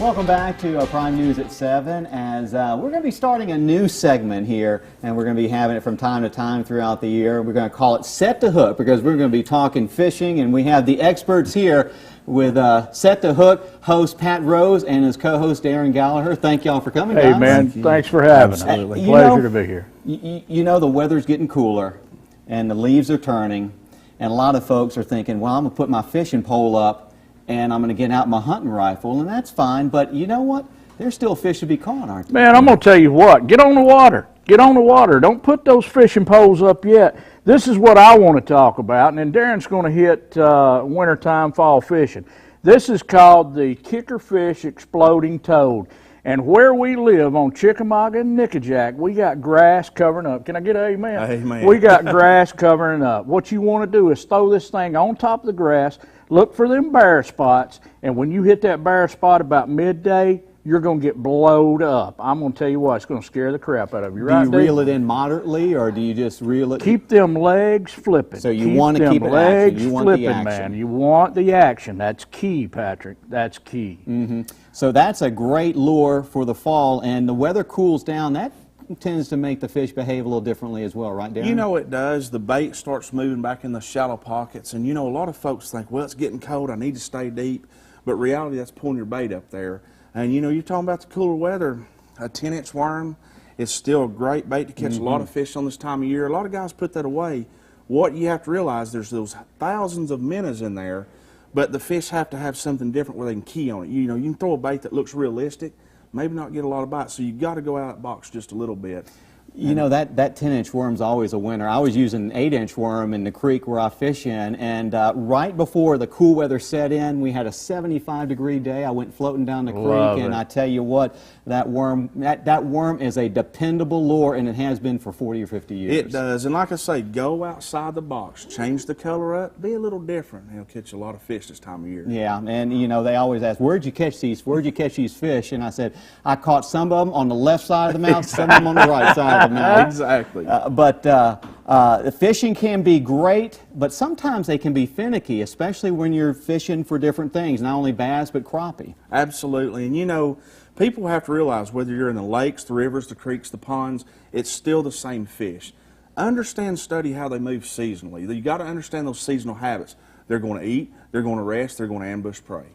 Welcome back to Prime News at 7 as we're going to be starting a new segment here, and we're going to be having it from time to time throughout the year. We're going to call it Set to Hook because we're going to be talking fishing, and we have the experts here with Set to Hook host Pat Rose and his co-host Darren Gallagher. Thank y'all for coming, Hey, guys. man, thanks for having us. Absolutely. Pleasure to be here. You know, the weather's getting cooler, and the leaves are turning, and a lot of folks are thinking, well, I'm going to put my fishing pole up, and I'm going to get out my hunting rifle, and that's fine, but you know what? There's still fish to be caught, aren't there? Man, I'm going to tell you what. Get on the water. Get on the water. Don't put those fishing poles up yet. This is what I want to talk about, and then Darren's going to hit wintertime fall fishing. This is called the kicker fish exploding toad. And where we live on Chickamauga and Nickajack, we got grass covering up. Can I get an amen? Amen. We got grass covering up. What you want to do is throw this thing on top of the grass, look for them bare spots, and when you hit that bare spot about midday, you're going to get blowed up. I'm going to tell you what, it's going to scare the crap out of you. Do you reel it in moderately, or do you just reel it? Keep them legs flipping. So you want to keep it action. You want the action. Man. You want the action. That's key, Patrick. That's key. Mm-hmm. So that's a great lure for the fall, and the weather cools down. That tends to make the fish behave a little differently as well, right, Darren? You know it does. The bait starts moving back in the shallow pockets, and you know a lot of folks think, well, it's getting cold, I need to stay deep, but reality, that's pulling your bait up there. And you know, you're talking about the cooler weather, a 10-inch worm is still a great bait to catch a lot of fish on this time of year. A lot of guys put that away. What you have to realize, there's those thousands of minnows in there, but the fish have to have something different where they can key on it. You know, you can throw a bait that looks realistic, maybe not get a lot of bites, so you've got to go out of that box just a little bit. You know, that 10-inch worm's always a winner. I was using an 8-inch worm in the creek where I fish in, and right before the cool weather set in, we had a 75-degree day. I went floating down the creek, and I tell you what, that worm is a dependable lure, and it has been for 40 or 50 years. It does, and like I say, go outside the box, change the color up, be a little different, and you'll catch a lot of fish this time of year. Yeah, and you know, they always ask, where'd you catch these fish? And I said, I caught some of them on the left side of the mouth, some of them on the right side of the mouth. Exactly. But fishing can be great, but sometimes they can be finicky, especially when you're fishing for different things, not only bass, but crappie. Absolutely, and you know, people have to realize whether you're in the lakes, the rivers, the creeks, the ponds, it's still the same fish. Understand, study how they move seasonally. You got to understand those seasonal habits. They're going to eat, they're going to rest, they're going to ambush prey.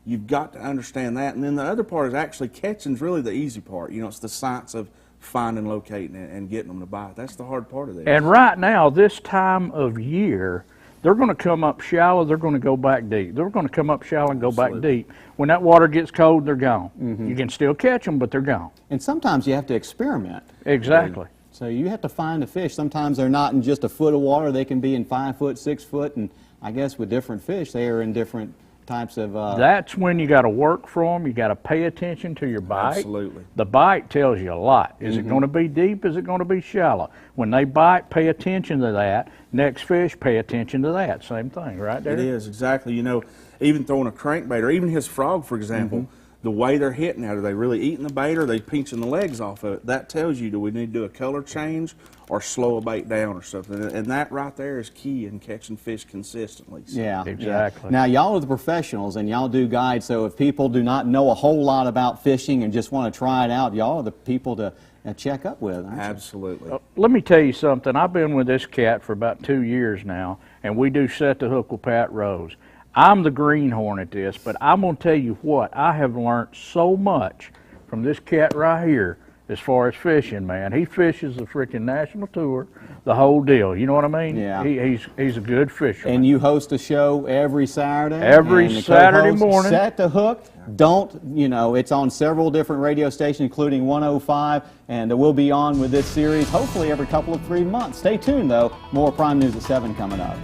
You've got to understand that, and then the other part is actually catching's really the easy part. You know, it's the science of finding, locating, and getting them to bite. That's the hard part of this. And right now, this time of year, they're going to come up shallow, they're going to go back deep. They're going to come up shallow and go back deep. When that water gets cold, they're gone. You can still catch them, but they're gone. And sometimes you have to experiment. Exactly. So you have to find a fish. Sometimes they're not in just a foot of water. They can be in 5 foot, 6 foot, and I guess with different fish, they are in different types of... That's when you got to work for them. You got to pay attention to your bite. Absolutely. The bite tells you a lot. Is it going to be deep? Is it going to be shallow? When they bite, pay attention to that. Next fish, pay attention to that. Same thing, right there. It is, exactly. You know, even throwing a crankbait, or even his frog, for example, the way they're hitting it, are they really eating the bait, or are they pinching the legs off of it? That tells you, do we need to do a color change or slow a bait down or something? And that right there is key in catching fish consistently. So. Yeah, exactly. Yeah. Now, y'all are the professionals, and y'all do guides, so if people do not know a whole lot about fishing and just want to try it out, y'all are the people to check up with, aren't you? Absolutely. Let me tell you something. I've been with this cat for about 2 years now, and we do Set the Hook with Pat Rose. I'm the greenhorn at this, but I'm going to tell you what, I have learned so much from this cat right here as far as fishing, man. He fishes the freaking national tour, the whole deal. You know what I mean? Yeah. He's a good fisherman. And you host a show every Saturday? Every Saturday morning. Set the Hook. Don't, you know, it's on several different radio stations, including 105, and we'll be on with this series hopefully every couple of 3 months. Stay tuned, though. More Prime News at 7 coming up.